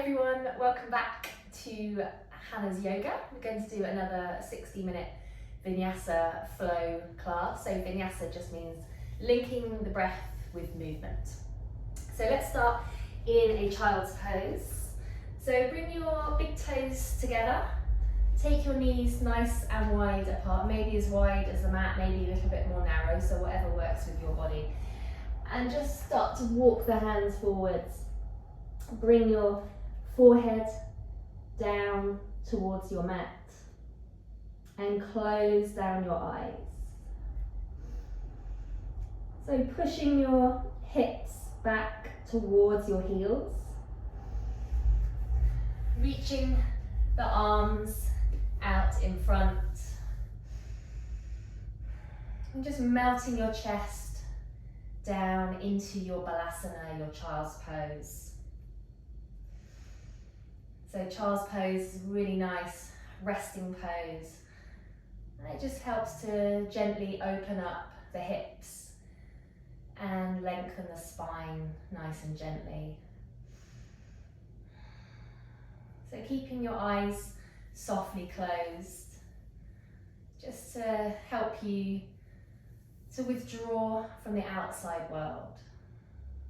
everyone, welcome back to Hannah's Yoga. We're going to do another 60-minute Vinyasa flow class. So Vinyasa just means linking the breath with movement. So let's start in a child's pose. So bring your big toes together, take your knees nice and wide apart, maybe as wide as the mat, maybe a little bit more narrow, so whatever works with your body. And just start to walk the hands forwards. Bring your forehead down towards your mat and close down your eyes. So pushing your hips back towards your heels, reaching the arms out in front and just melting your chest down into your balasana, your child's pose. So child's pose is a really nice resting pose, and it just helps to gently open up the hips and lengthen the spine nice and gently. So keeping your eyes softly closed, just to help you to withdraw from the outside world.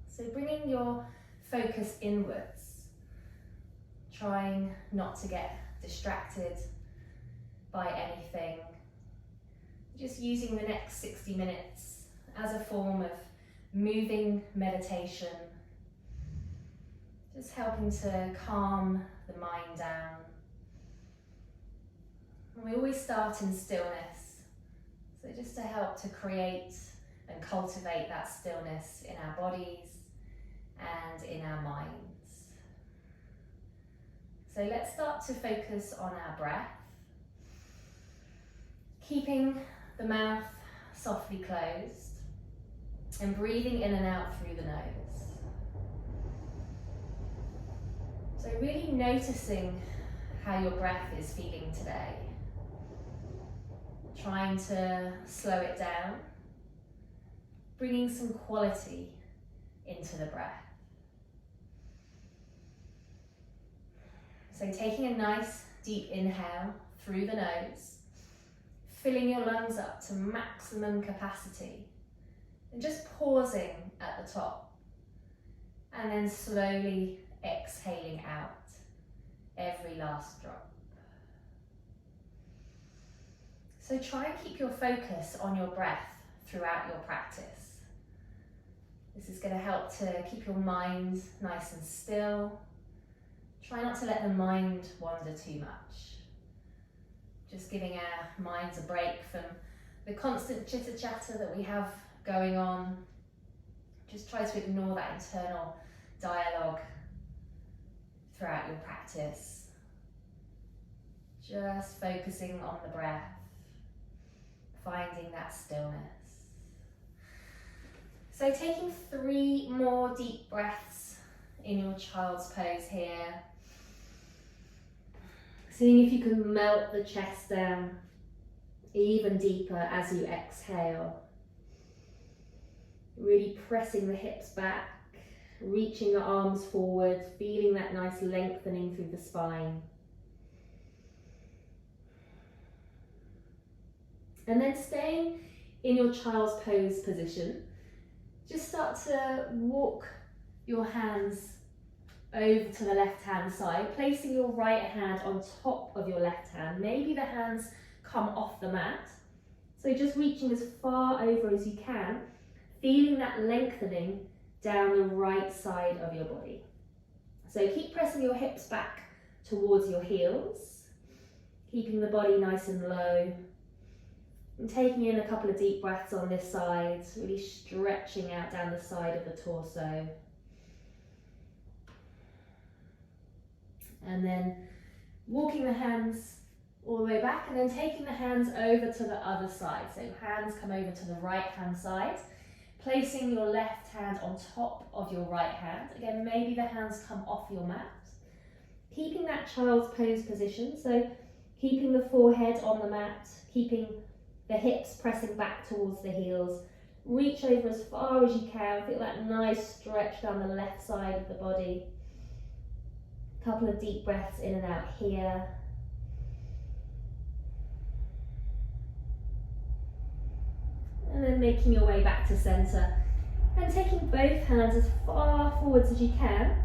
So bringing your focus inwards, trying not to get distracted by anything. Just using the next 60 minutes as a form of moving meditation, just helping to calm the mind down. And we always start in stillness, so just to help to create and cultivate that stillness in our bodies and in our minds. So let's start to focus on our breath, keeping the mouth softly closed and breathing in and out through the nose. So really noticing how your breath is feeling today. Trying to slow it down, bringing some quality into the breath. So taking a nice deep inhale through the nose, filling your lungs up to maximum capacity, and just pausing at the top, and then slowly exhaling out every last drop. So try and keep your focus on your breath throughout your practice. This is going to help to keep your mind nice and still. Try not to let the mind wander too much. Just giving our minds a break from the constant chitter chatter that we have going on. Just try to ignore that internal dialogue throughout your practice. Just focusing on the breath, finding that stillness. So taking 3 more deep breaths in your child's pose here. Seeing if you can melt the chest down even deeper as you exhale. Really pressing the hips back, reaching the arms forward, feeling that nice lengthening through the spine. And then staying in your child's pose position, just start to walk your hands over to the left hand side, placing your right hand on top of your left hand. Maybe the hands come off the mat. So just reaching as far over as you can, feeling that lengthening down the right side of your body. So keep pressing your hips back towards your heels, keeping the body nice and low, and taking in a couple of deep breaths on this side, really stretching out down the side of the torso. And then walking the hands all the way back, and then taking the hands over to the other side. So hands come over to the right hand side, placing your left hand on top of your right hand. Again, maybe the hands come off your mat. Keeping that child's pose position, so keeping the forehead on the mat, keeping the hips pressing back towards the heels. Reach over as far as you can, feel that nice stretch down the left side of the body. Couple of deep breaths in and out here. And then making your way back to center. And taking both hands as far forwards as you can.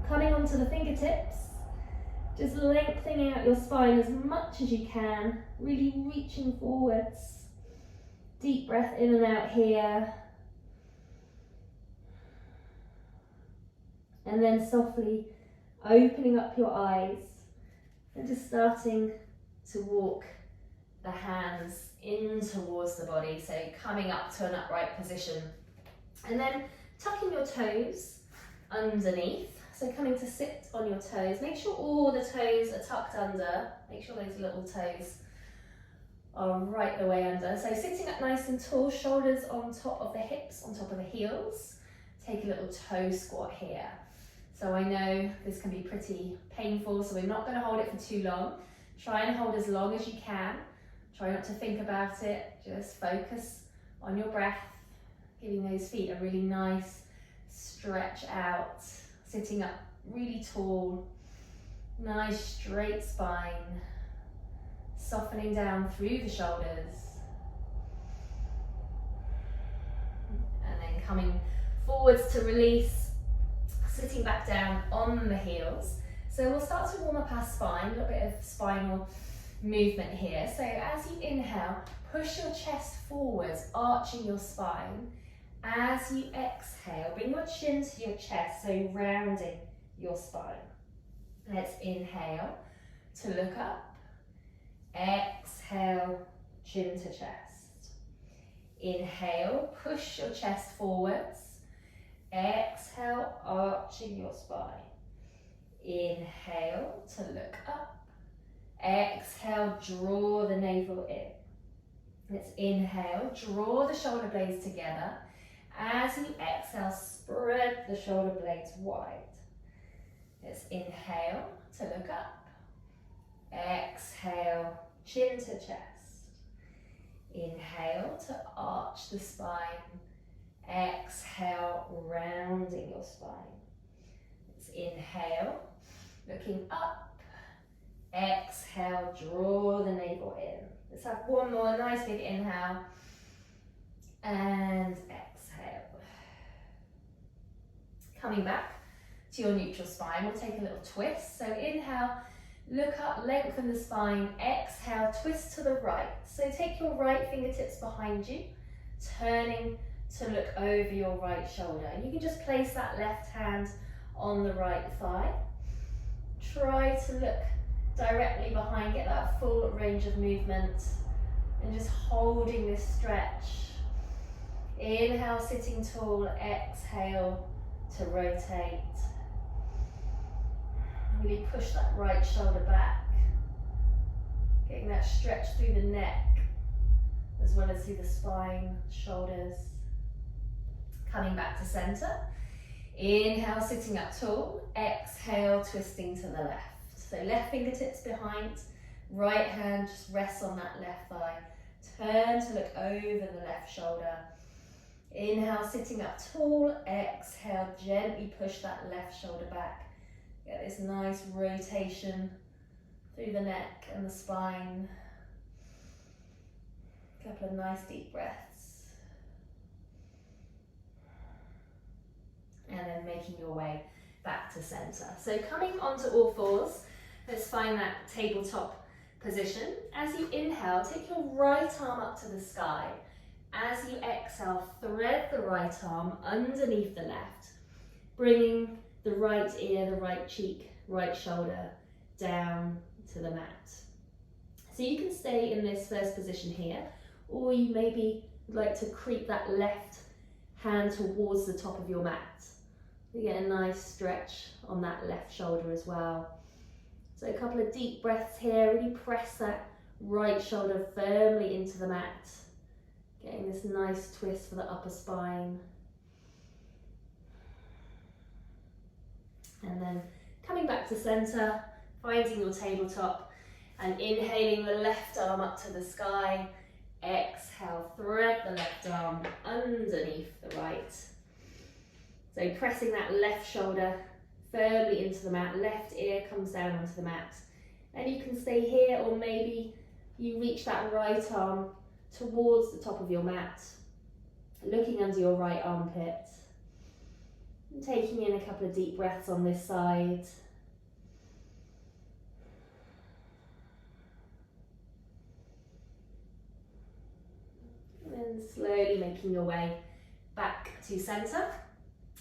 Coming onto the fingertips. Just lengthening out your spine as much as you can. Really reaching forwards. Deep breath in and out here. And then softly opening up your eyes and just starting to walk the hands in towards the body. So coming up to an upright position. And then tucking your toes underneath. So coming to sit on your toes. Make sure all the toes are tucked under. Make sure those little toes are right the way under. So sitting up nice and tall, shoulders on top of the hips, on top of the heels. Take a little toe squat here. So I know this can be pretty painful, so we're not going to hold it for too long. Try and hold as long as you can. Try not to think about it. Just focus on your breath, giving those feet a really nice stretch out. Sitting up really tall, nice straight spine. Softening down through the shoulders. And then coming forwards to release. Sitting back down on the heels. So we'll start to warm up our spine, a little bit of spinal movement here. So as you inhale, push your chest forwards, arching your spine. As you exhale, bring your chin to your chest, so rounding your spine. Let's inhale to look up. Exhale, chin to chest. Inhale, push your chest forwards. Exhale, arching your spine. Inhale to look up. Exhale, draw the navel in. Let's inhale, draw the shoulder blades together. As you exhale, spread the shoulder blades wide. Let's inhale to look up. Exhale, chin to chest. Inhale to arch the spine. Exhale, rounding your spine. Let's inhale, looking up. Exhale, draw the navel in. Let's have one more nice big inhale. And exhale. Coming back to your neutral spine, we'll take a little twist. So inhale, look up, lengthen the spine. Exhale, twist to the right. So take your right fingertips behind you, turning to look over your right shoulder. And you can just place that left hand on the right thigh. Try to look directly behind, get that full range of movement, and just holding this stretch. Inhale, sitting tall. Exhale to rotate. Really push that right shoulder back, getting that stretch through the neck as well as through the spine, shoulders. Coming back to center. Inhale, sitting up tall. Exhale, twisting to the left. So left fingertips behind, right hand just rests on that left thigh. Turn to look over the left shoulder. Inhale, sitting up tall. Exhale, gently push that left shoulder back. Get this nice rotation through the neck and the spine. A couple of nice deep breaths. And then making your way back to center. So coming onto all fours, let's find that tabletop position. As you inhale, take your right arm up to the sky. As you exhale, thread the right arm underneath the left, bringing the right ear, the right cheek, right shoulder down to the mat. So you can stay in this first position here, or you maybe like to creep that left hand towards the top of your mat. You get a nice stretch on that left shoulder as well. So a couple of deep breaths here, really press that right shoulder firmly into the mat. Getting this nice twist for the upper spine. And then coming back to center, finding your tabletop and inhaling the left arm up to the sky. Exhale, thread the left arm underneath the right. So pressing that left shoulder firmly into the mat. Left ear comes down onto the mat. And you can stay here, or maybe you reach that right arm towards the top of your mat, looking under your right armpit. And taking in a couple of deep breaths on this side. And then slowly making your way back to centre.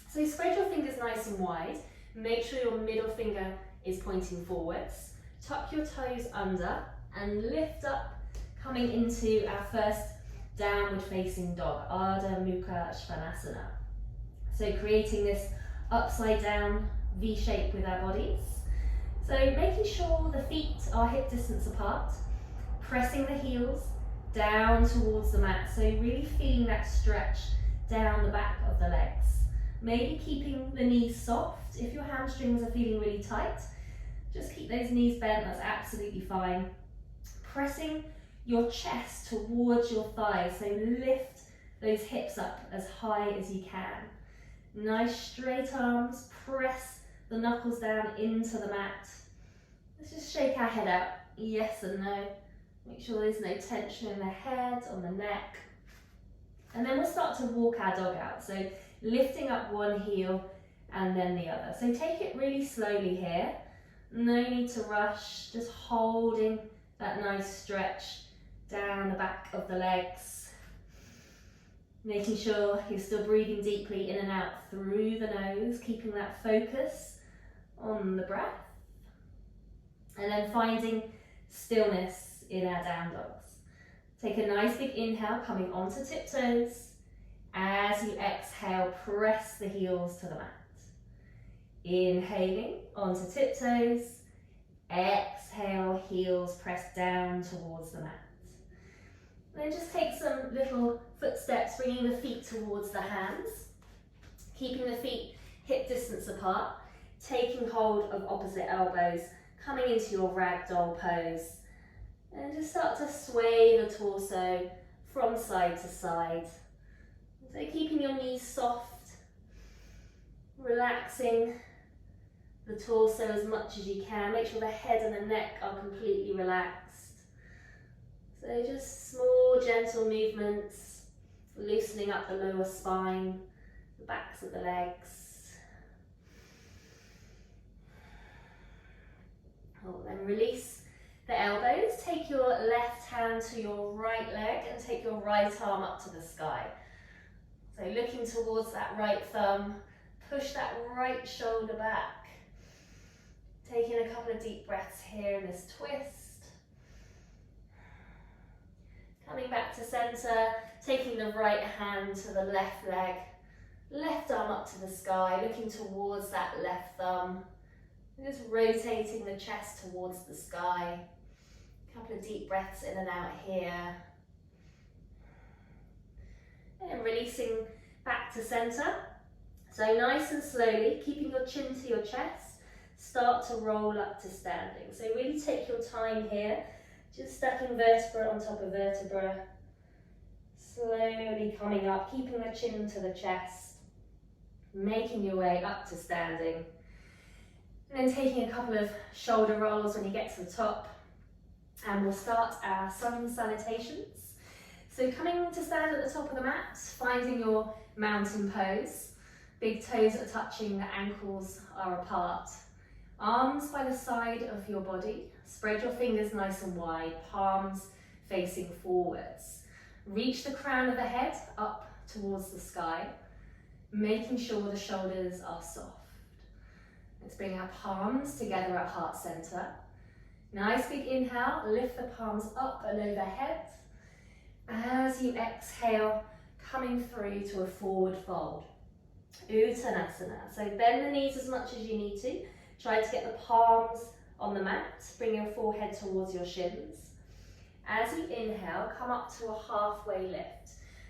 So spread your fingers nice and wide. Make sure your middle finger is pointing forwards. Tuck your toes under and lift up, coming into our first downward facing dog, Ardha Mukha Svanasana. So creating this upside down V shape with our bodies. So making sure the feet are hip distance apart, pressing the heels down towards the mat. So really feeling that stretch down the back of the legs. Maybe keeping the knees soft. If your hamstrings are feeling really tight, just keep those knees bent, that's absolutely fine. Pressing your chest towards your thighs, so lift those hips up as high as you can. Nice straight arms, press the knuckles down into the mat. Let's just shake our head out, yes and no. Make sure there's no tension in the head, on the neck. And then we'll start to walk our dog out. So lifting up one heel and then the other. So take it really slowly here. No need to rush, just holding that nice stretch down the back of the legs. Making sure you're still breathing deeply in and out through the nose, keeping that focus on the breath. And then finding stillness in our down dogs. Take a nice big inhale, coming onto tiptoes. As you exhale, press the heels to the mat. Inhaling onto tiptoes. Exhale, heels press down towards the mat. Then just take some little footsteps, bringing the feet towards the hands. Keeping the feet hip distance apart. Taking hold of opposite elbows, coming into your ragdoll pose. And just start to sway the torso from side to side. So keeping your knees soft, relaxing the torso as much as you can. Make sure the head and the neck are completely relaxed. So just small, gentle movements, loosening up the lower spine, the backs of the legs. Then release the elbows. Take your left hand to your right leg and take your right arm up to the sky. So looking towards that right thumb, push that right shoulder back. Taking a couple of deep breaths here in this twist. Coming back to center, taking the right hand to the left leg, left arm up to the sky, looking towards that left thumb. And just rotating the chest towards the sky. A couple of deep breaths in and out here. And releasing back to center. So nice and slowly, keeping your chin to your chest, start to roll up to standing. So really take your time here, just stacking vertebra on top of vertebra. Slowly coming up, keeping the chin to the chest, making your way up to standing. And then taking a couple of shoulder rolls when you get to the top. And we'll start our sun salutations. So coming to stand at the top of the mat, finding your mountain pose. Big toes are touching, the ankles are apart. Arms by the side of your body. Spread your fingers nice and wide, palms facing forwards. Reach the crown of the head up towards the sky, making sure the shoulders are soft. Let's bring our palms together at heart center. Nice big inhale, lift the palms up and overhead. As you exhale, coming through to a forward fold. Uttanasana. So bend the knees as much as you need to. Try to get the palms on the mat. Bring your forehead towards your shins. As you inhale, come up to a halfway lift.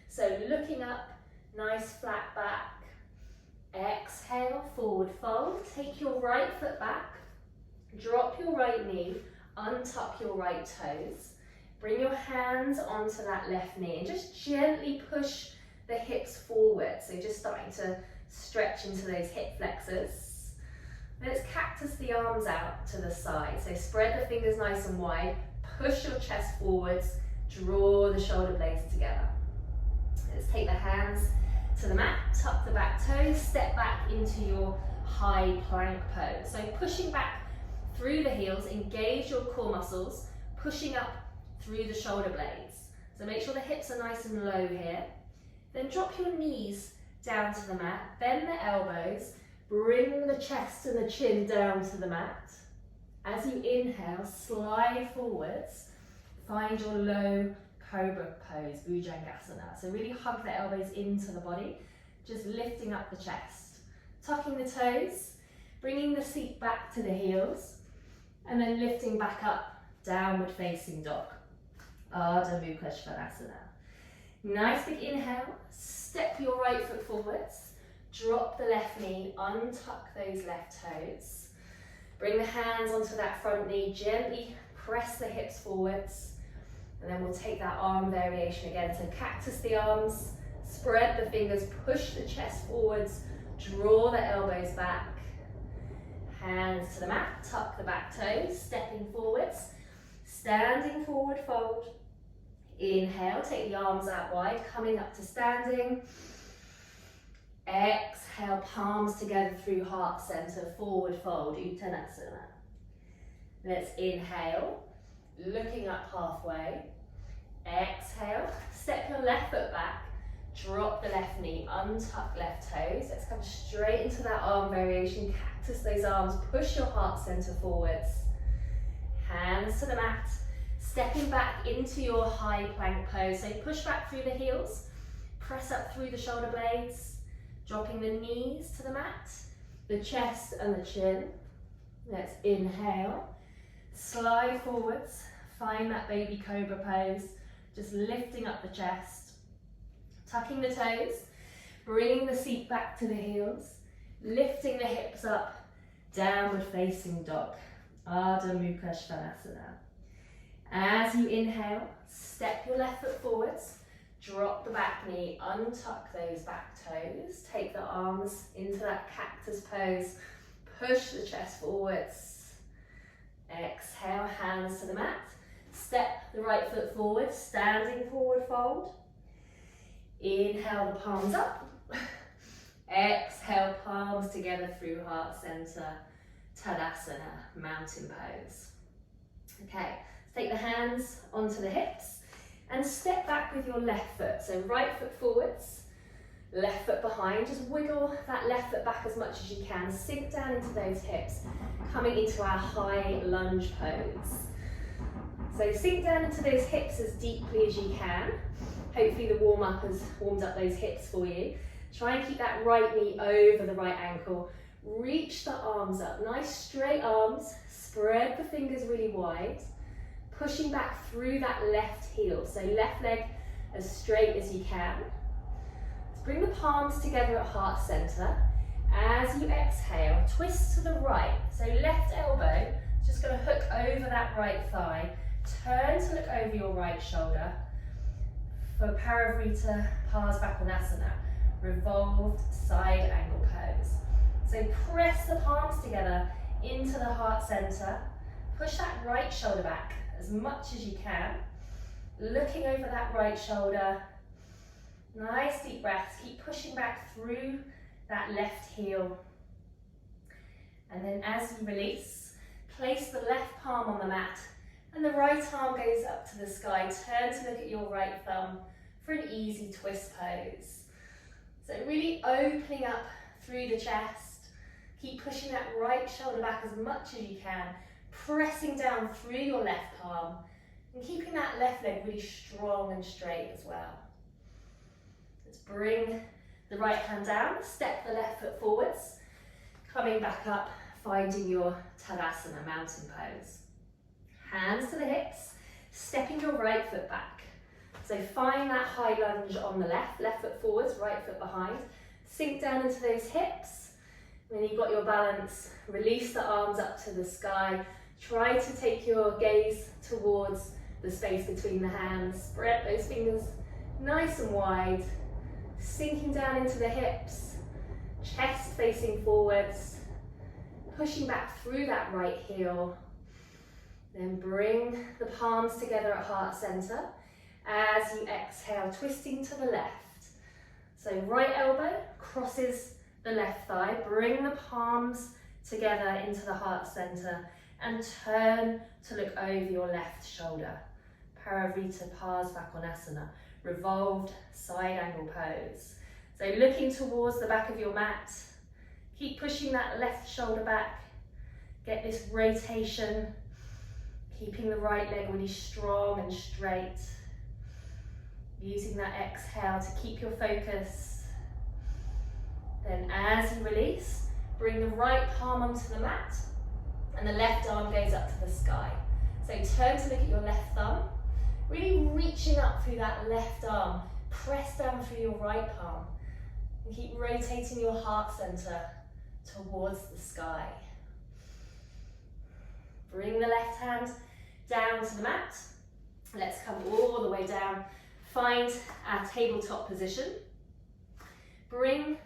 So looking up, nice flat back. Exhale, forward fold. Take your right foot back. Drop your right knee. Untuck your right toes. Bring your hands onto that left knee and just gently push the hips forward. So just starting to stretch into those hip flexors. Let's cactus the arms out to the side. So spread the fingers nice and wide, push your chest forwards, draw the shoulder blades together. Let's take the hands to the mat, tuck the back toes, step back into your high plank pose. So pushing back through the heels, engage your core muscles, pushing up through the shoulder blades. So make sure the hips are nice and low here. Then drop your knees down to the mat, bend the elbows, bring the chest and the chin down to the mat. As you inhale, slide forwards, find your low cobra pose, Bhujangasana. So really hug the elbows into the body, just lifting up the chest. Tucking the toes, bringing the seat back to the heels, and then lifting back up, downward facing dog. Ardha Mukha Svanasana. Nice big inhale, step your right foot forwards, drop the left knee, untuck those left toes. Bring the hands onto that front knee, gently press the hips forwards, and then we'll take that arm variation again. So cactus the arms, spread the fingers, push the chest forwards, draw the elbows back. Hands to the mat, tuck the back toes, stepping forwards, standing forward fold. Inhale, take the arms out wide, coming up to standing. Exhale, palms together through heart center, forward fold, Uttanasana. Let's inhale, looking up halfway. Exhale, step your left foot back, drop the left knee, untuck left toes. Let's come straight into that arm variation, cactus those arms, push your heart center forwards. Hands to the mat, stepping back into your high plank pose. So push back through the heels, press up through the shoulder blades, dropping the knees to the mat, the chest and the chin. Let's inhale, slide forwards, find that baby cobra pose, just lifting up the chest, tucking the toes, bringing the seat back to the heels, lifting the hips up, downward facing dog, Ardha Mukha Svanasana. As you inhale, step your left foot forwards, drop the back knee, untuck those back toes, take the arms into that cactus pose, push the chest forwards. Exhale, hands to the mat, step the right foot forward, standing forward fold. Inhale, the palms up. Exhale, palms together through heart center, Tadasana, mountain pose. Okay, take the hands onto the hips and step back with your left foot. So right foot forwards, left foot behind. Just wiggle that left foot back as much as you can. Sink down into those hips, coming into our high lunge pose. So sink down into those hips as deeply as you can. Hopefully the warm-up has warmed up those hips for you. Try and keep that right knee over the right ankle. Reach the arms up, nice straight arms. Spread the fingers really wide. Pushing back through that left heel. So left leg as straight as you can. Let's bring the palms together at heart center. As you exhale, twist to the right. So left elbow is just going to hook over that right thigh. Turn to look over your right shoulder for Parivrita Parsvakonasana, revolved side angle pose. So press the palms together into the heart center. Push that right shoulder back as much as you can. Looking over that right shoulder. Nice deep breaths. Keep pushing back through that left heel. And then as you release, place the left palm on the mat and the right arm goes up to the sky. Turn to look at your right thumb for an easy twist pose. So really opening up through the chest. Keep pushing that right shoulder back as much as you can. Pressing down through your left palm and keeping that left leg really strong and straight as well. Let's bring the right hand down, step the left foot forwards, coming back up, finding your Tadasana, mountain pose. Hands to the hips, stepping your right foot back. So find that high lunge on the left, left foot forwards, right foot behind. Sink down into those hips. When you've got your balance, release the arms up to the sky. Try to take your gaze towards the space between the hands. Spread those fingers nice and wide. Sinking down into the hips. Chest facing forwards. pushing back through that right heel. Then bring the palms together at heart center. As you exhale, twisting to the left. So right elbow crosses the left thigh. Bring the palms together into the heart center and turn to look over your left shoulder. Parivrtta Parsvakonasana, revolved side angle pose. So looking towards the back of your mat. Keep pushing that left shoulder back. Get this rotation. Keeping the right leg really strong and straight. Using that exhale to keep your focus. Then as you release, bring the right palm onto the mat and the left arm goes up to the sky. So turn to look at your left thumb, really reaching up through that left arm. Press down through your right palm and keep rotating your heart center towards the sky. Bring the left hand down to the mat. Let's come all the way down. Find our tabletop position. Bring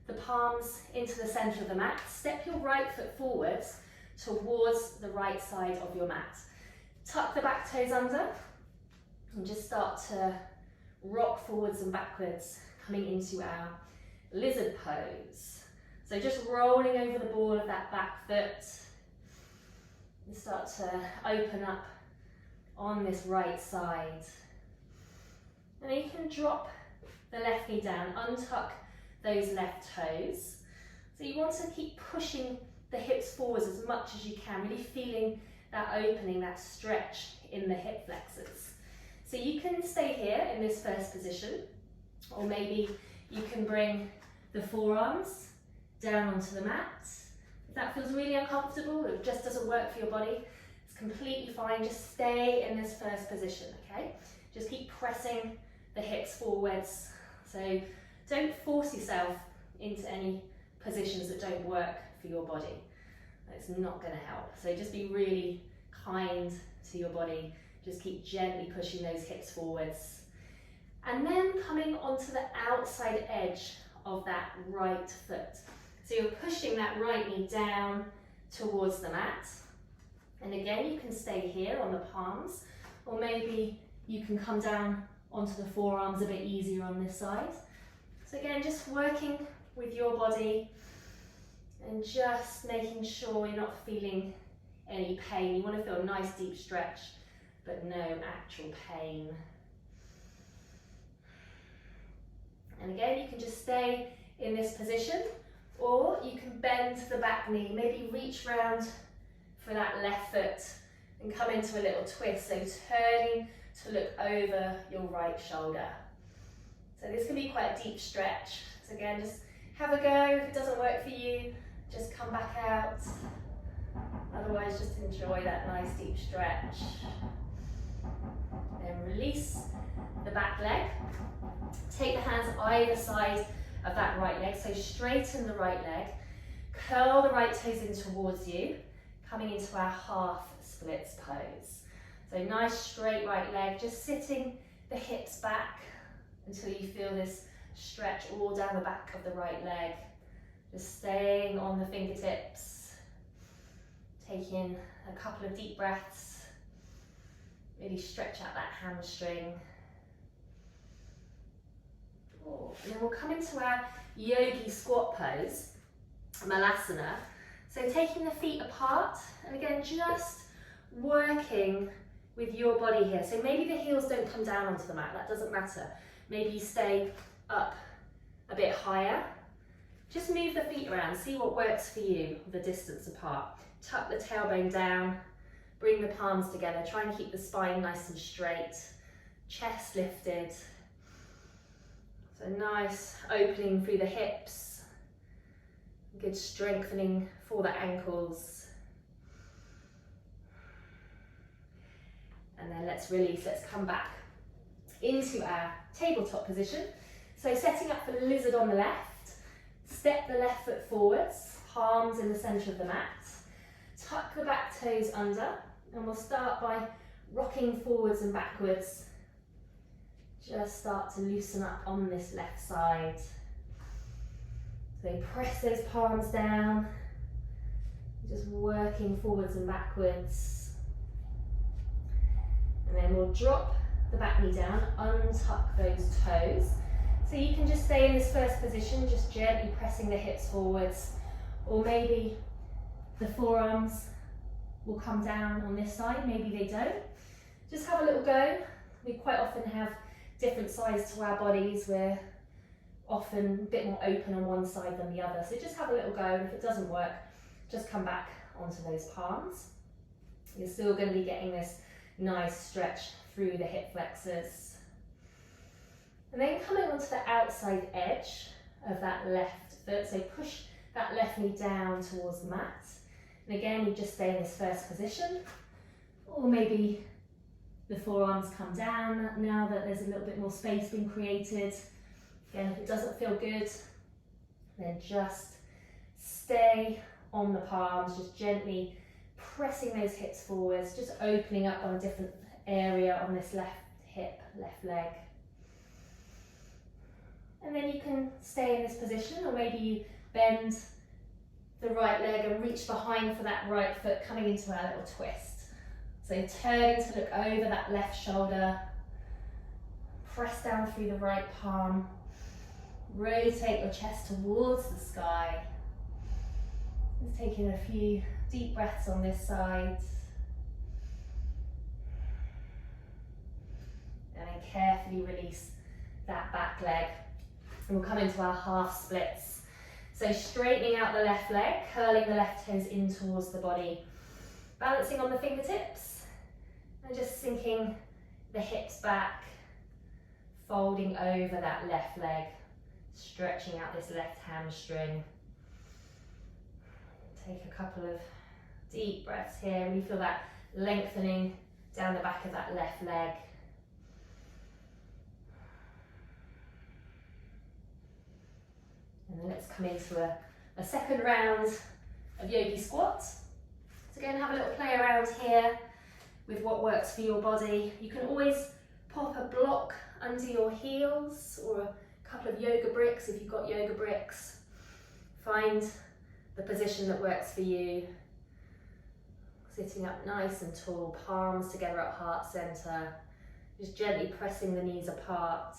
the palms into the center of the mat. Step your right foot forwards towards the right side of your mat. Tuck the back toes under and just start to rock forwards and backwards, coming into our lizard pose. So just rolling over the ball of that back foot. And start to open up on this right side. And then you can drop the left knee down, untuck those left toes. So you want to keep pushing the hips forwards as much as you can, really feeling that opening, that stretch in the hip flexors. So you can stay here in this first position, or maybe you can bring the forearms down onto the mat. If that feels really uncomfortable, it just doesn't work for your body, it's completely fine. Just stay in this first position, okay? Just keep pressing the hips forwards. So don't force yourself into any positions that don't work for your body. It's not going to help. So just be really kind to your body. Just keep gently pushing those hips forwards. And then coming onto the outside edge of that right foot. So you're pushing that right knee down towards the mat. And again, you can stay here on the palms, or maybe you can come down onto the forearms a bit easier on this side. So again, just working with your body and just making sure you're not feeling any pain. You want to feel a nice deep stretch, but no actual pain. And again, you can just stay in this position, or you can bend the back knee, maybe reach round for that left foot and come into a little twist, so turning to look over your right shoulder. So this can be quite a deep stretch. So again, just have a go. If it doesn't work for you, just come back out. Otherwise, just enjoy that nice deep stretch. Then release the back leg. Take the hands either side of that right leg. So straighten the right leg. Curl the right toes in towards you, coming into our half splits pose. So nice straight right leg, just sitting the hips back until you feel this stretch all down the back of the right leg. Just staying on the fingertips, taking a couple of deep breaths, really stretch out that hamstring. And then we'll come into our yogi squat pose, malasana. So taking the feet apart, and again, just working with your body here. So maybe the heels don't come down onto the mat, that doesn't matter. Maybe you stay up a bit higher. Just move the feet around, see what works for you, the distance apart. Tuck the tailbone down, bring the palms together, try and keep the spine nice and straight, chest lifted. So nice opening through the hips, good strengthening for the ankles. And then let's release, let's come back into our tabletop position. So setting up for the lizard on the left, step the left foot forwards, palms in the center of the mat, tuck the back toes under, and we'll start by rocking forwards and backwards. Just start to loosen up on this left side. So press those palms down, Just working forwards and backwards. And then we'll drop the back knee down, untuck those toes. So you can just stay in this first position, just gently pressing the hips forwards, or maybe the forearms will come down on this side, maybe they don't. Just have a little go. We quite often have different sides to our bodies. We're often a bit more open on one side than the other. So just have a little go, and if it doesn't work, just come back onto those palms. You're still going to be getting this nice stretch through the hip flexors. And then coming onto the outside edge of that left foot, so push that left knee down towards the mat. And again, you just stay in this first position, or maybe the forearms come down now that there's a little bit more space being created. Again, if it doesn't feel good, then just stay on the palms, just gently pressing those hips forwards, just opening up on a different area on this left hip, left leg. And then you can stay in this position, or maybe you bend the right leg and reach behind for that right foot, coming into our little twist. So turning to look over that left shoulder, press down through the right palm, rotate your chest towards the sky. Just taking a few deep breaths on this side. And then carefully release that back leg. And we'll come into our half splits. So straightening out the left leg, curling the left toes in towards the body, balancing on the fingertips, and just sinking the hips back, folding over that left leg, stretching out this left hamstring. Take a couple of deep breaths here. Really feel that lengthening down the back of that left leg. And then let's come into a second round of yogi squats. So go and have a little play around here with what works for your body. You can always pop a block under your heels, or a couple of yoga bricks if you've got yoga bricks. Find the position that works for you. Sitting up nice and tall, palms together at heart center. Just gently pressing the knees apart.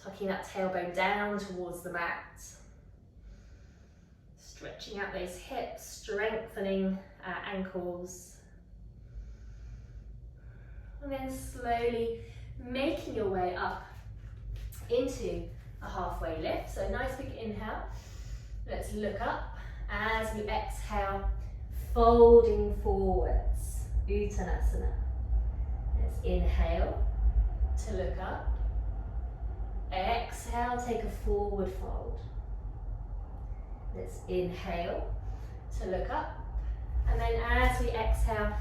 Tucking that tailbone down towards the mat. Stretching out those hips, strengthening our ankles. And then slowly making your way up into a halfway lift. So nice big inhale. Let's look up as we exhale, folding forwards, Uttanasana. Let's inhale to look up. Exhale, take a forward fold. Let's inhale to look up. And then as we exhale,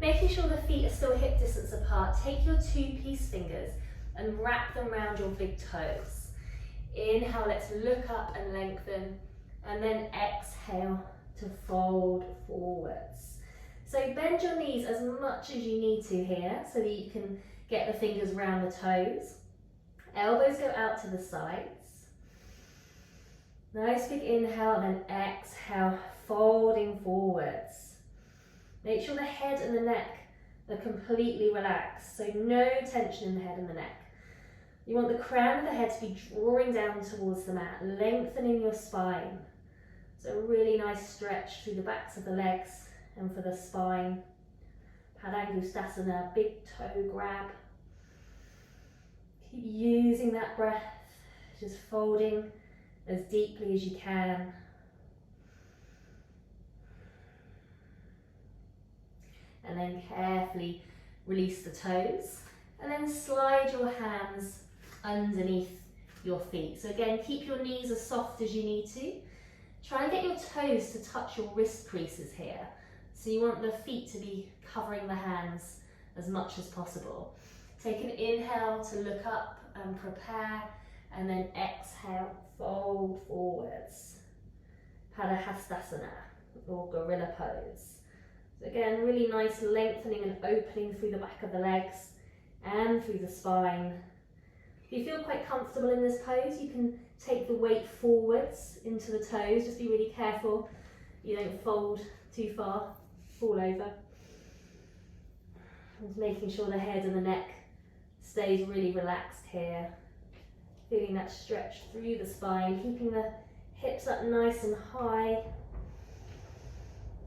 making sure the feet are still hip distance apart, take your two peace fingers and wrap them around your big toes. Inhale, let's look up and lengthen. And then exhale to fold forwards. So bend your knees as much as you need to here, so that you can get the fingers around the toes. Elbows go out to the sides. Nice big inhale, and then exhale, folding forwards. Make sure the head and the neck are completely relaxed, so no tension in the head and the neck. You want the crown of the head to be drawing down towards the mat, lengthening your spine. So a really nice stretch through the backs of the legs and for the spine. Padangusthasana, big toe grab. Keep using that breath, just folding as deeply as you can. And then carefully release the toes, and then slide your hands underneath your feet. So again, keep your knees as soft as you need to. Try and get your toes to touch your wrist creases here. So you want the feet to be covering the hands as much as possible. Take an inhale to look up and prepare, and then exhale, fold forwards. Padahastasana, or gorilla pose. So again, really nice lengthening and opening through the back of the legs and through the spine. If you feel quite comfortable in this pose, you can take the weight forwards into the toes. Just be really careful you don't fold too far, fall over. Just making sure the head and the neck stays really relaxed here. Feeling that stretch through the spine, keeping the hips up nice and high.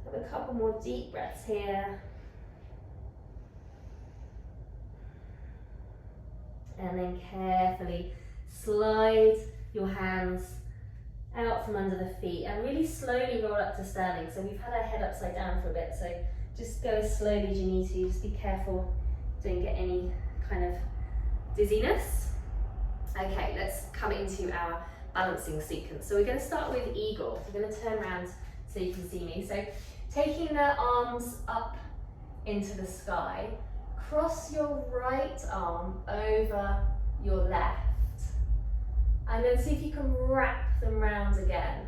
Have a couple more deep breaths here. And then carefully slide your hands out from under the feet and really slowly roll up to standing. So we've had our head upside down for a bit, so just go as slowly as you need to. Just be careful, don't get any kind of dizziness. Okay, let's come into our balancing sequence. So we're going to start with eagle. We're going to turn around so you can see me. So taking the arms up into the sky, cross your right arm over your left, and then see if you can wrap them round again.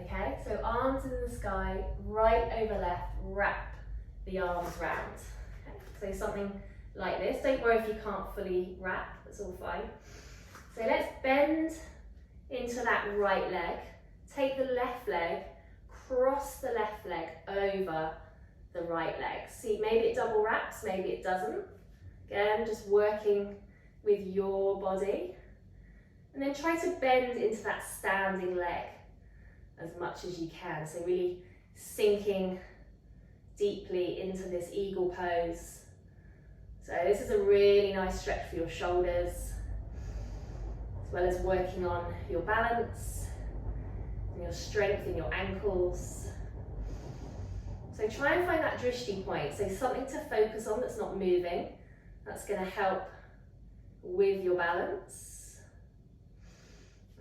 Okay, so arms in the sky, right over left, wrap the arms round. Okay? So something like this. Don't worry if you can't fully wrap, that's all fine. So let's bend into that right leg, take the left leg, cross the left leg over the right leg. See, maybe it double wraps, maybe it doesn't. Again, just working with your body. And then try to bend into that standing leg as much as you can. So really sinking deeply into this eagle pose. So this is a really nice stretch for your shoulders, as well as working on your balance and your strength in your ankles. So try and find that drishti point, so something to focus on that's not moving. That's going to help with your balance.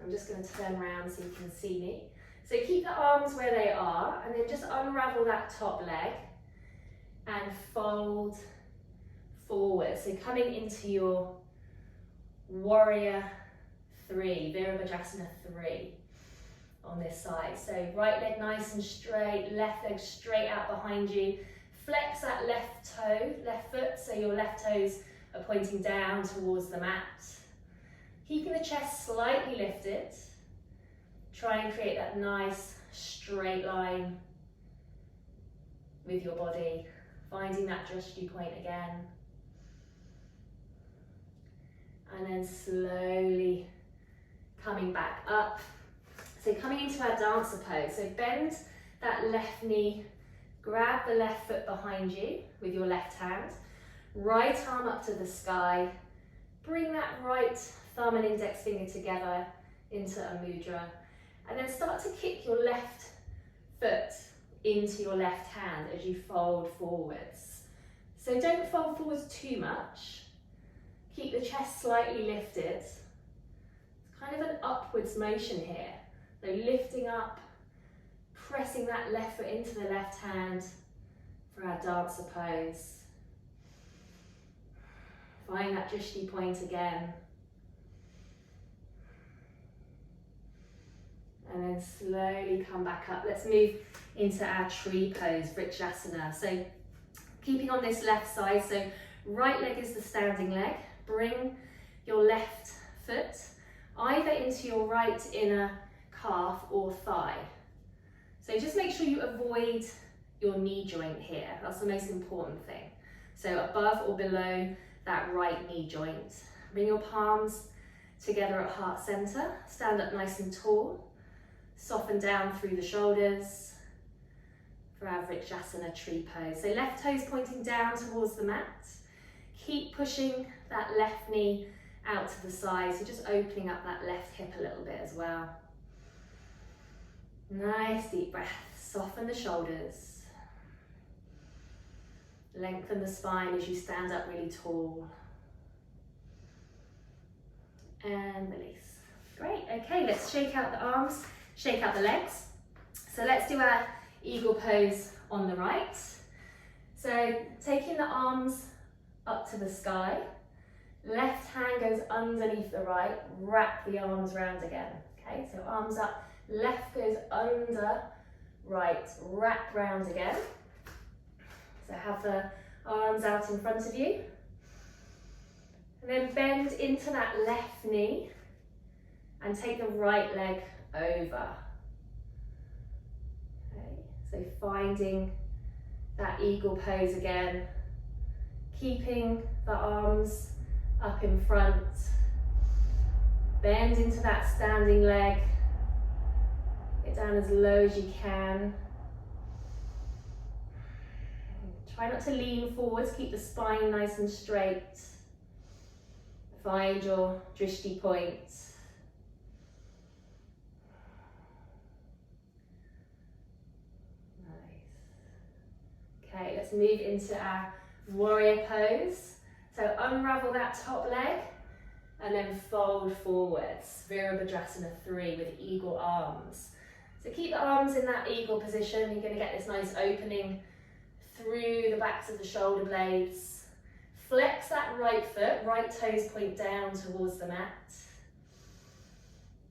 I'm just going to turn around so you can see me. So keep the arms where they are, and then just unravel that top leg and fold forward. So coming into your warrior 3, Virabhadrasana 3 on this side. So right leg nice and straight, left leg straight out behind you. Flex that left toe, left foot, so your left toes are pointing down towards the mat. Keeping the chest slightly lifted. Try and create that nice straight line with your body. Finding that drishti point again. And then slowly coming back up. So coming into our dancer pose. So bend that left knee, grab the left foot behind you with your left hand. Right arm up to the sky. Bring that right thumb and index finger together into a mudra. And then start to kick your left foot into your left hand as you fold forwards. So don't fold forwards too much. Keep the chest slightly lifted. It's kind of an upwards motion here. So lifting up, pressing that left foot into the left hand for our dancer pose. Find that drishti point again. And then slowly come back up. Let's move into our tree pose, Vrikshasana. So keeping on this left side, so right leg is the standing leg. Bring your left foot either into your right inner calf or thigh. So just make sure you avoid your knee joint here. That's the most important thing. So above or below that right knee joint. Bring your palms together at heart center. Stand up nice and tall. Soften down through the shoulders for our Vrikshasana tree pose. So left toes pointing down towards the mat. Keep pushing that left knee out to the side. So just opening up that left hip a little bit as well. Nice deep breath. Soften the shoulders. Lengthen the spine as you stand up really tall. And release. Great. Okay, let's shake out the arms. Shake out the legs. So let's do our eagle pose on the right. So taking the arms up to the sky, left hand goes underneath the right, wrap the arms round again. Okay, so arms up, left goes under, right, wrap round again. So have the arms out in front of you. And then bend into that left knee and take the right leg over. So finding that eagle pose again, keeping the arms up in front, bend into that standing leg, get down as low as you can. Try not to lean forwards, keep the spine nice and straight. Find your drishti point. Nice. Okay, let's move into our warrior pose. So unravel that top leg and then fold forwards. Virabhadrasana 3 with eagle arms. So keep the arms in that eagle position. You're going to get this nice opening through the backs of the shoulder blades. Flex that right foot, right toes point down towards the mat.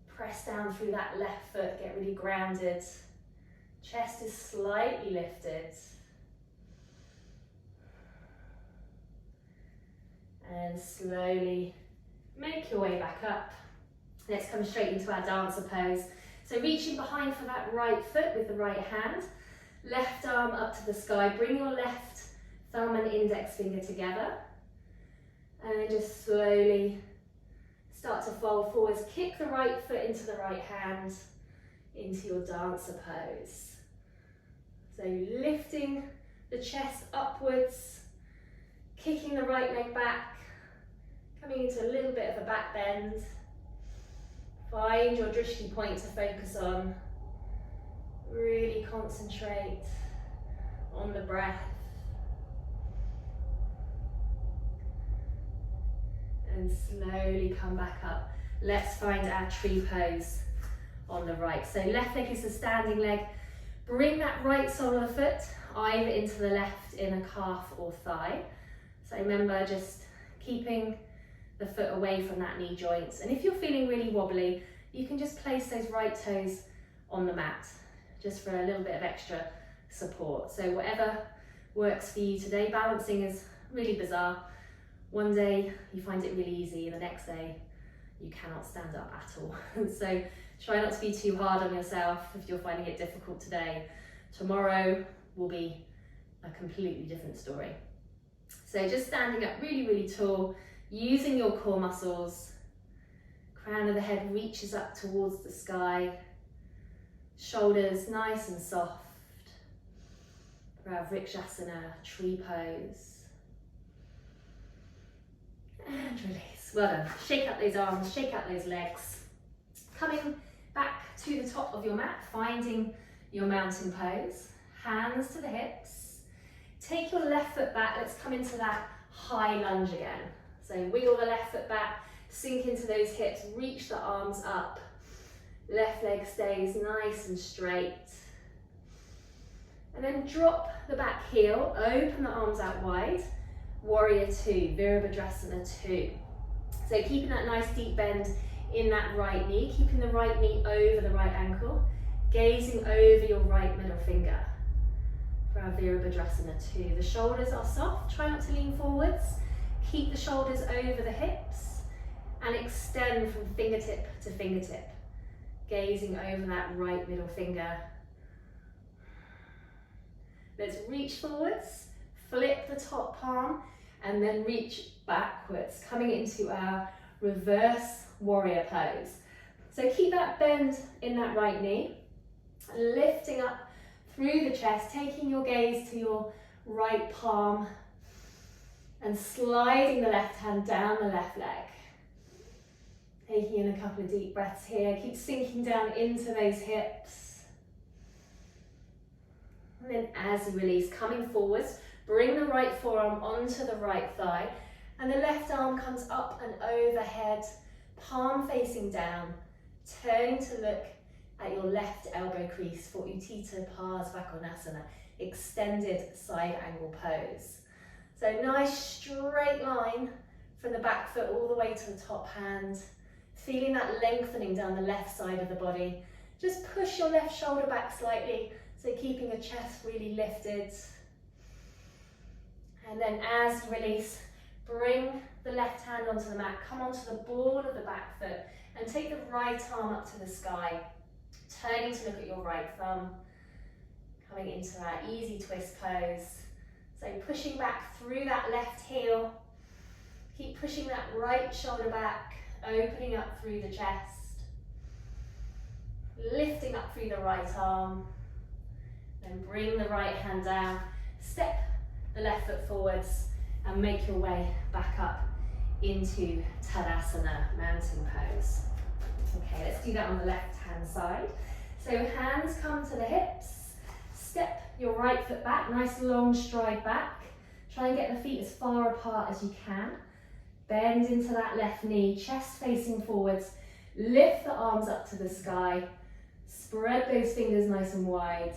Press down through that left foot, get really grounded. Chest is slightly lifted. And slowly make your way back up. Let's come straight into our dancer pose. So reaching behind for that right foot with the right hand. Left arm up to the sky. Bring your left thumb and index finger together. And then just slowly start to fold forwards. Kick the right foot into the right hand into your dancer pose. So lifting the chest upwards, kicking the right leg back, coming into a little bit of a back bend. Find your drishti point to focus on. Really concentrate on the breath. And slowly come back up. Let's find our tree pose on the right. So left leg is the standing leg. Bring that right sole of the foot either into the left inner calf or thigh. So remember, just keeping the foot away from that knee joint. And if you're feeling really wobbly, you can just place those right toes on the mat, just for a little bit of extra support. So whatever works for you today. Balancing is really bizarre. One day you find it really easy, and the next day you cannot stand up at all. So try not to be too hard on yourself if you're finding it difficult today. Tomorrow will be a completely different story. So just standing up really, really tall, using your core muscles. Crown of the head reaches up towards the sky. Shoulders nice and soft. For our Vrikshasana tree pose. And release. Well done. Shake out those arms, shake out those legs. Coming back to the top of your mat, finding your mountain pose. Hands to the hips. Take your left foot back. Let's come into that high lunge again. So wiggle the left foot back, sink into those hips, reach the arms up. Left leg stays nice and straight. And then drop the back heel, open the arms out wide. Warrior 2, Virabhadrasana 2. So keeping that nice deep bend in that right knee, keeping the right knee over the right ankle, gazing over your right middle finger for our Virabhadrasana 2. The shoulders are soft, try not to lean forwards. Keep the shoulders over the hips and extend from fingertip to fingertip, gazing over that right middle finger. Let's reach forwards, flip the top palm, and then reach backwards, coming into our reverse warrior pose. So keep that bend in that right knee, lifting up through the chest, taking your gaze to your right palm, and sliding the left hand down the left leg. Taking in a couple of deep breaths here, keep sinking down into those hips. And then as you release, coming forwards, bring the right forearm onto the right thigh, and the left arm comes up and overhead, palm facing down, turning to look at your left elbow crease for Utthita Parsvakonasana, extended side angle pose. So nice straight line from the back foot all the way to the top hand, feeling that lengthening down the left side of the body. Just push your left shoulder back slightly, so keeping the chest really lifted. And then as you release, bring the left hand onto the mat, come onto the ball of the back foot, and take the right arm up to the sky, turning to look at your right thumb. Coming into that easy twist pose. So pushing back through that left heel. Keep pushing that right shoulder back, opening up through the chest. Lifting up through the right arm. Then bring the right hand down. Step the left foot forwards and make your way back up into Tadasana, mountain pose. Okay, let's do that on the left hand side. So hands come to the hips. Step your right foot back, nice long stride back. Try and get the feet as far apart as you can. Bend into that left knee, chest facing forwards. Lift the arms up to the sky. Spread those fingers nice and wide.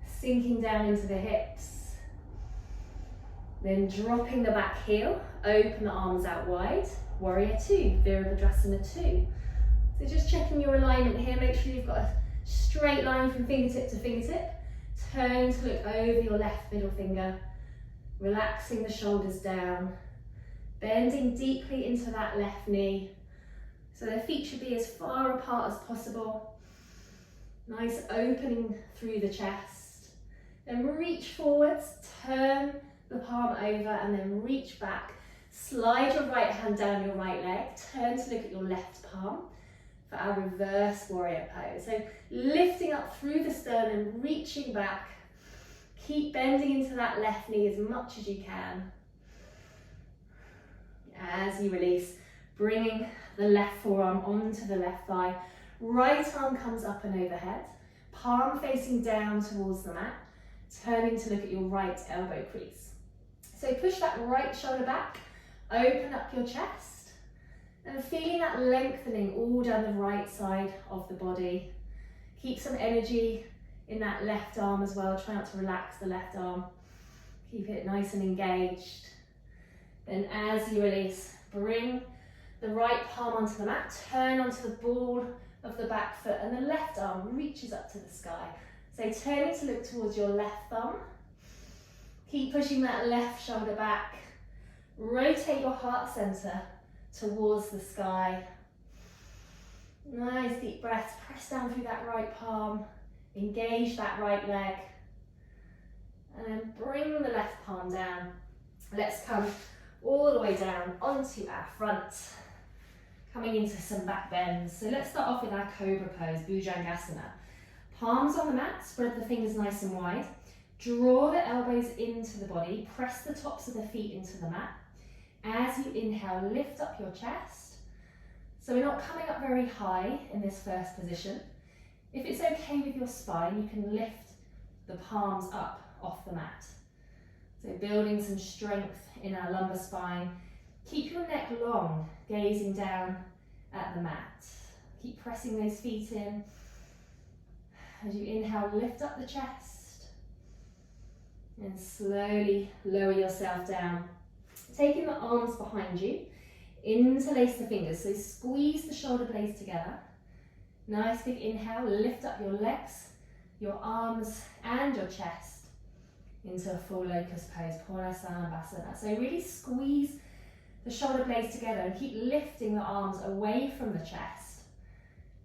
Sinking down into the hips. Then dropping the back heel, open the arms out wide. Warrior two, Virabhadrasana 2. So just checking your alignment here, make sure you've got a straight line from fingertip to fingertip. Turn to look over your left middle finger, relaxing the shoulders down, bending deeply into that left knee. So the feet should be as far apart as possible. Nice opening through the chest. Then reach forwards, turn the palm over and then reach back. Slide your right hand down your right leg, turn to look at your left palm for our reverse warrior pose. So lifting up through the sternum, reaching back. Keep bending into that left knee as much as you can. As you release, bringing the left forearm onto the left thigh. Right arm comes up and overhead. Palm facing down towards the mat. Turning to look at your right elbow crease. So push that right shoulder back. Open up your chest. And feeling that lengthening all down the right side of the body. Keep some energy in that left arm as well. Try not to relax the left arm. Keep it nice and engaged. Then as you release, bring the right palm onto the mat. Turn onto the ball of the back foot and the left arm reaches up to the sky. So turning to look towards your left thumb. Keep pushing that left shoulder back. Rotate your heart center towards the sky. Nice deep breaths. Press down through that right palm. Engage that right leg. And then bring the left palm down. Let's come all the way down onto our front. Coming into some back bends. So let's start off with our cobra pose, Bhujangasana. Palms on the mat, spread the fingers nice and wide. Draw the elbows into the body. Press the tops of the feet into the mat. As you inhale, lift up your chest. So we're not coming up very high in this first position. If it's okay with your spine, you can lift the palms up off the mat. So building some strength in our lumbar spine. Keep your neck long, gazing down at the mat. Keep pressing those feet in. As you inhale, lift up the chest. And slowly lower yourself down. Taking the arms behind you, interlace the fingers, so squeeze the shoulder blades together. Nice big inhale, lift up your legs, your arms and your chest into a full locust pose, Purnasana. So really squeeze the shoulder blades together and keep lifting the arms away from the chest.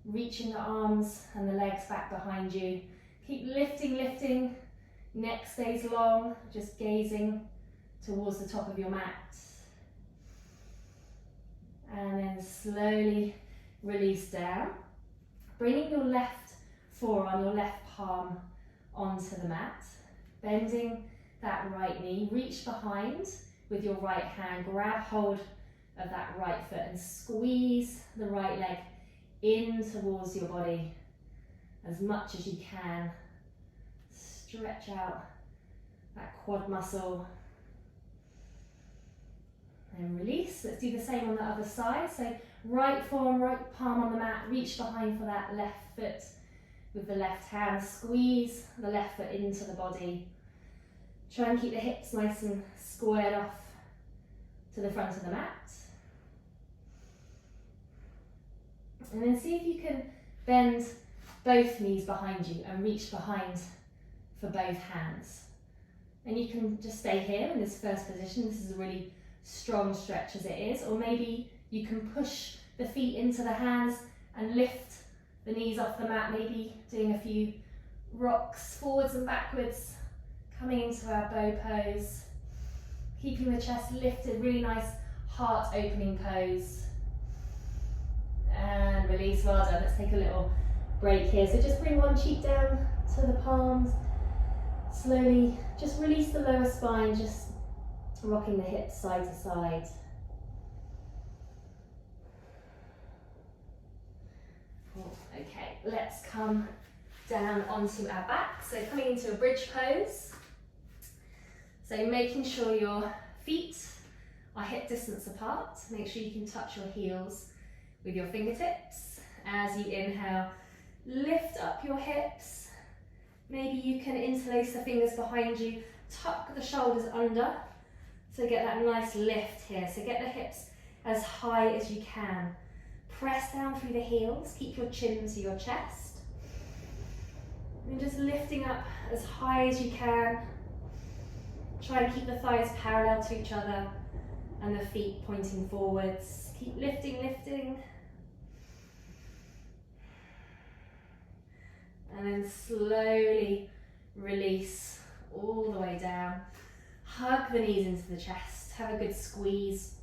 Reaching the arms and the legs back behind you. Keep lifting, lifting. Neck stays long, just gazing towards the top of your mat. And then slowly release down. Bringing your left forearm, your left palm onto the mat. Bending that right knee. Reach behind with your right hand. Grab hold of that right foot and squeeze the right leg in towards your body as much as you can. Stretch out that quad muscle. And release. Let's do the same on the other side. So right forearm, right palm on the mat. Reach behind for that left foot with the left hand. Squeeze the left foot into the body. Try and keep the hips nice and squared off to the front of the mat. And then see if you can bend both knees behind you and reach behind for both hands. And you can just stay here in this first position. This is a really strong stretch as it is, or maybe you can push the feet into the hands and lift the knees off the mat, maybe doing a few rocks forwards and backwards, coming into our bow pose, keeping the chest lifted, really nice heart opening pose. And release, well done. Let's take a little break here. So just bring one cheek down to the palms. Slowly just release the lower spine, just rocking the hips side to side. Okay, let's come down onto our back. So coming into a bridge pose. So making sure your feet are hip distance apart. Make sure you can touch your heels with your fingertips. As you inhale, lift up your hips. Maybe you can interlace the fingers behind you, tuck the shoulders under. So get that nice lift here. So get the hips as high as you can. Press down through the heels, keep your chin to your chest. And just lifting up as high as you can. Try and keep the thighs parallel to each other and the feet pointing forwards. Keep lifting, lifting. And then slowly release all the way down. Hug the knees into the chest. Have a good squeeze.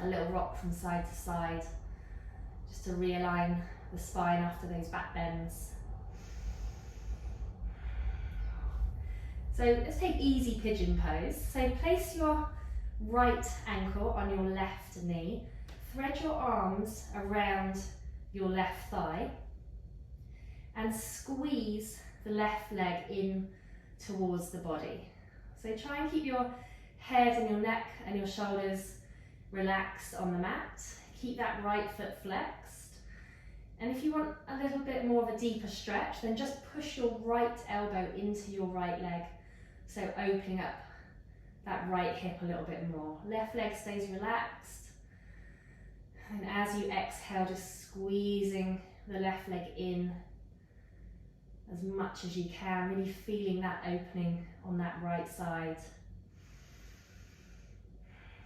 A little rock from side to side. Just to realign the spine after those back bends. So let's take easy pigeon pose. So place your right ankle on your left knee. Thread your arms around your left thigh. And squeeze the left leg in towards the body. So try and keep your head and your neck and your shoulders relaxed on the mat. Keep that right foot flexed. And if you want a little bit more of a deeper stretch, then just push your right elbow into your right leg. So opening up that right hip a little bit more. Left leg stays relaxed. And as you exhale, just squeezing the left leg in as much as you can, really feeling that opening on that right side.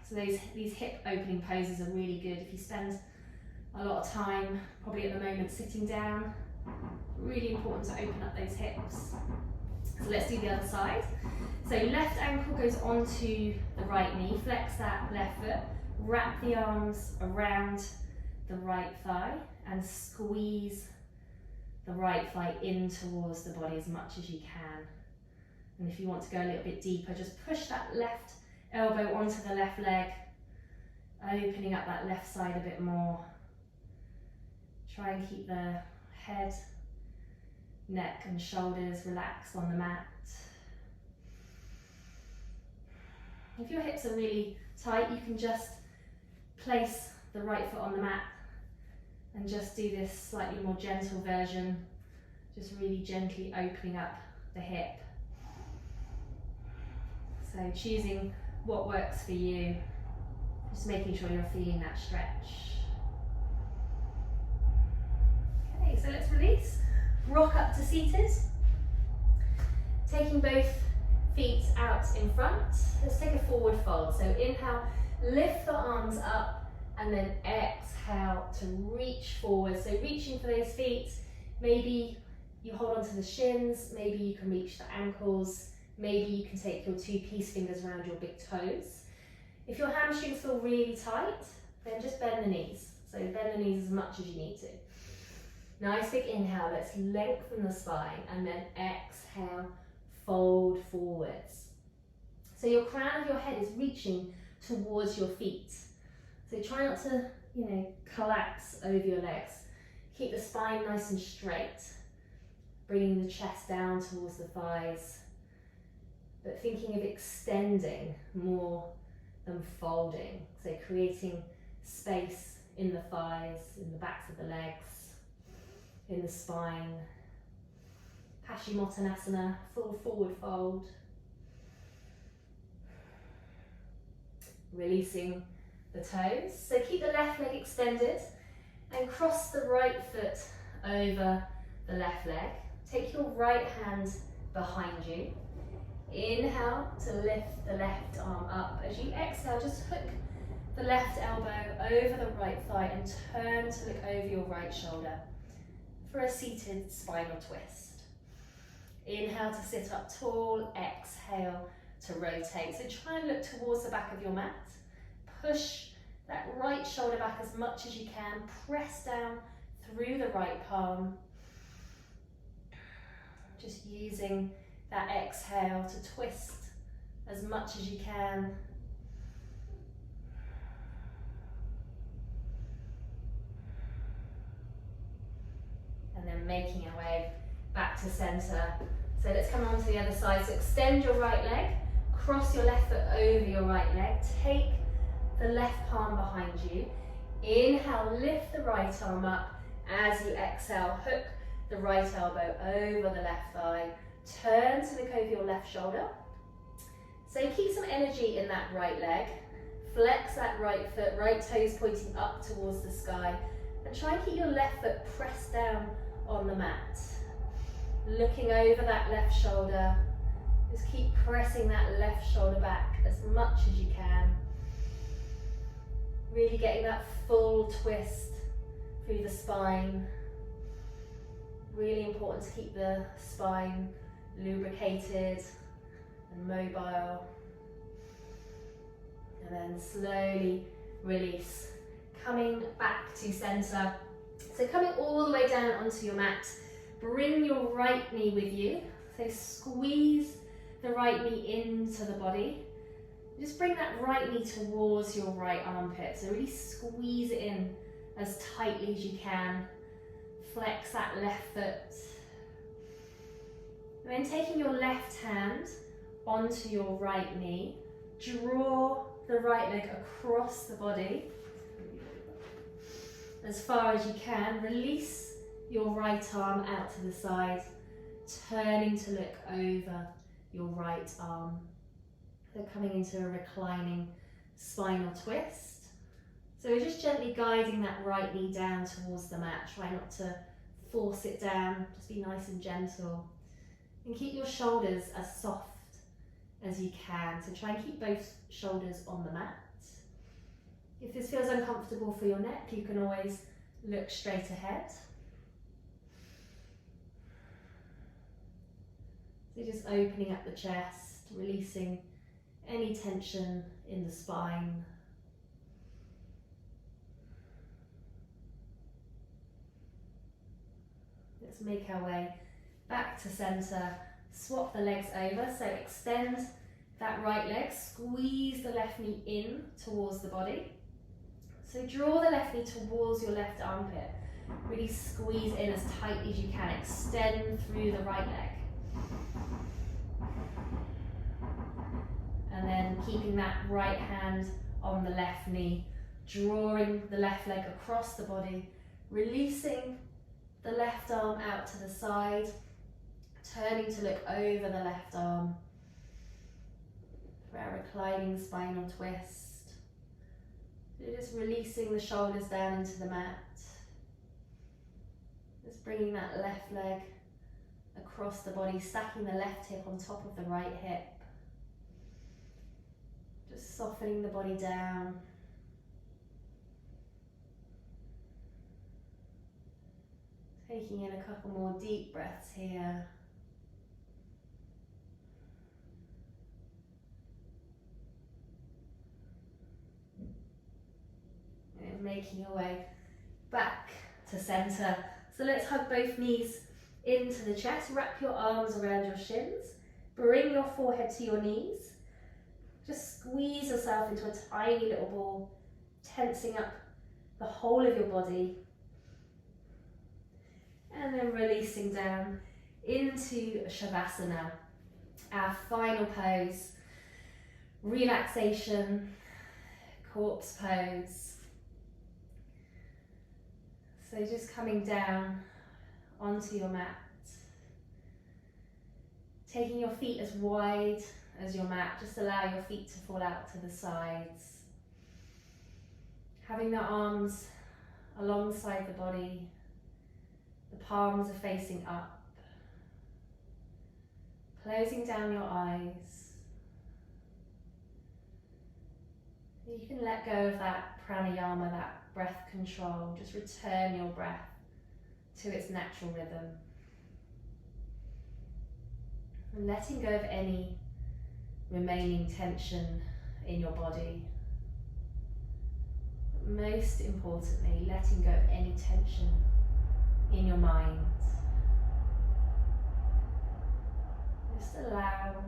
So these hip opening poses are really good if you spend a lot of time, probably at the moment, sitting down. Really important to open up those hips. So let's do the other side. So left ankle goes onto the right knee, flex that left foot, wrap the arms around the right thigh and squeeze the right thigh in towards the body as much as you can. And if you want to go a little bit deeper, just push that left elbow onto the left leg, opening up that left side a bit more. Try and keep the head, neck and shoulders relaxed on the mat. If your hips are really tight, you can just place the right foot on the mat and just do this slightly more gentle version, just really gently opening up the hip. So choosing what works for you, just making sure you're feeling that stretch. Okay, so let's release. Rock up to seated. Taking both feet out in front. Let's take a forward fold. So inhale, lift the arms up, and then exhale to reach forward. So reaching for those feet, maybe you hold onto the shins, maybe you can reach the ankles, maybe you can take your two peace fingers around your big toes. If your hamstrings feel really tight, then just bend the knees. So bend the knees as much as you need to. Nice big inhale, let's lengthen the spine, and then exhale, fold forwards. So your crown of your head is reaching towards your feet. So try not to, collapse over your legs. Keep the spine nice and straight, bringing the chest down towards the thighs, but thinking of extending more than folding. So creating space in the thighs, in the backs of the legs, in the spine. Paschimottanasana, full forward fold. Releasing the toes. So keep the left leg extended and cross the right foot over the left leg. Take your right hand behind you. Inhale to lift the left arm up. As you exhale, just hook the left elbow over the right thigh and turn to look over your right shoulder for a seated spinal twist. Inhale to sit up tall, exhale to rotate. So try and look towards the back of your mat. Push that right shoulder back as much as you can. Press down through the right palm. Just using that exhale to twist as much as you can. And then making our way back to center. So let's come on to the other side. So extend your right leg, cross your left foot over your right leg, take the left palm behind you. Inhale, lift the right arm up. As you exhale, hook the right elbow over the left thigh. Turn to look over your left shoulder. So keep some energy in that right leg. Flex that right foot, right toes pointing up towards the sky. And try and keep your left foot pressed down on the mat. Looking over that left shoulder. Just keep pressing that left shoulder back as much as you can. Really getting that full twist through the spine. Really important to keep the spine lubricated and mobile. And then slowly release. Coming back to center. So coming all the way down onto your mat. Bring your right knee with you. So squeeze the right knee into the body. Just bring that right knee towards your right armpit. So really squeeze it in as tightly as you can. Flex that left foot. And then taking your left hand onto your right knee, draw the right leg across the body as far as you can. Release your right arm out to the side, turning to look over your right arm. So coming into a reclining spinal twist. So we're just gently guiding that right knee down towards the mat. Try not to force it down, just be nice and gentle. And keep your shoulders as soft as you can. So try and keep both shoulders on the mat. If this feels uncomfortable for your neck, you can always look straight ahead. So just opening up the chest, releasing any tension in the spine. Let's make our way back to center. Swap the legs over, so extend that right leg, squeeze the left knee in towards the body. So draw the left knee towards your left armpit. Really squeeze in as tight as you can. Extend through the right leg. And then keeping that right hand on the left knee, drawing the left leg across the body, releasing the left arm out to the side, turning to look over the left arm for our reclining spinal twist. So just releasing the shoulders down into the mat. Just bringing that left leg across the body, stacking the left hip on top of the right hip. Just softening the body down. Taking in a couple more deep breaths here. And making your way back to center. So let's hug both knees into the chest. Wrap your arms around your shins. Bring your forehead to your knees. Just squeeze yourself into a tiny little ball, tensing up the whole of your body. And then releasing down into Shavasana, our final pose. Relaxation, corpse pose. So just coming down onto your mat. Taking your feet as wide as your mat, just allow your feet to fall out to the sides. Having the arms alongside the body, the palms are facing up. Closing down your eyes. You can let go of that pranayama, that breath control. Just return your breath to its natural rhythm. And letting go of any remaining tension in your body. But most importantly, letting go of any tension in your mind. Just allow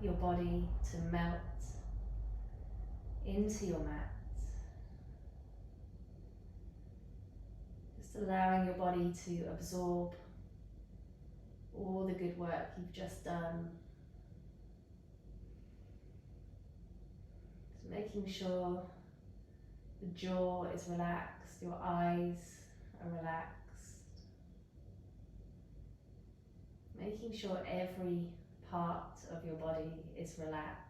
your body to melt into your mat. Just allowing your body to absorb all the good work you've just done. Just making sure the jaw is relaxed, your eyes are relaxed. Making sure every part of your body is relaxed.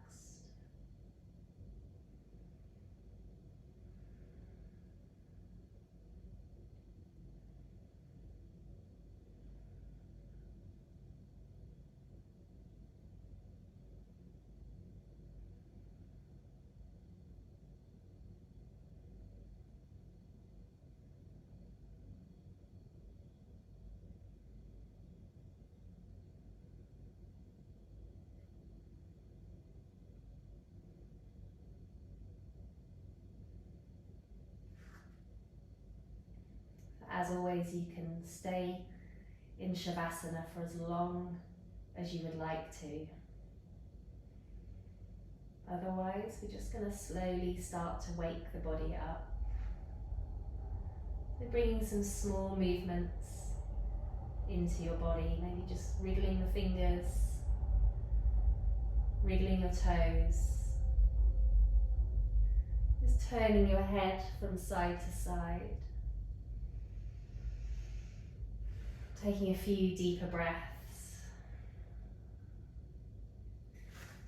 As always, you can stay in Shavasana for as long as you would like to. Otherwise, we're just going to slowly start to wake the body up. So bringing some small movements into your body, maybe just wriggling the fingers, wriggling your toes. Just turning your head from side to side. Taking a few deeper breaths.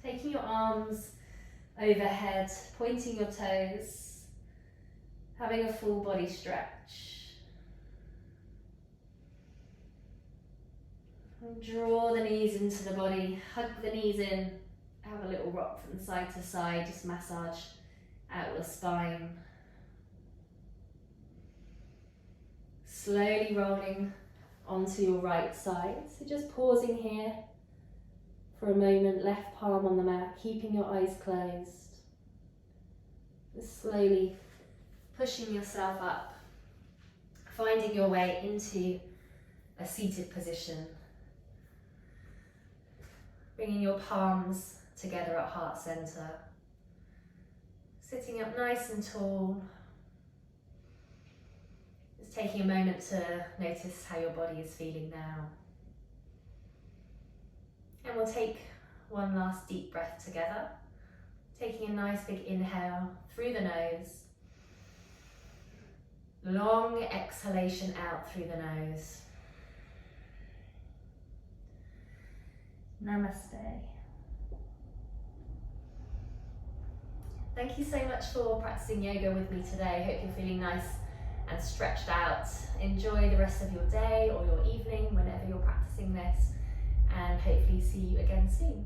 Taking your arms overhead, pointing your toes, having a full body stretch. And draw the knees into the body, hug the knees in, have a little rock from side to side, just massage out your spine. Slowly rolling onto your right side. So just pausing here for a moment, left palm on the mat, keeping your eyes closed. Just slowly pushing yourself up, finding your way into a seated position. Bringing your palms together at heart center. Sitting up nice and tall. Just taking a moment to notice how your body is feeling now. And we'll take one last deep breath together. Taking a nice big inhale through the nose. Long exhalation out through the nose. Namaste. Thank you so much for practicing yoga with me today. Hope you're feeling nice and stretched out. Enjoy the rest of your day or your evening whenever you're practicing this, and hopefully see you again soon.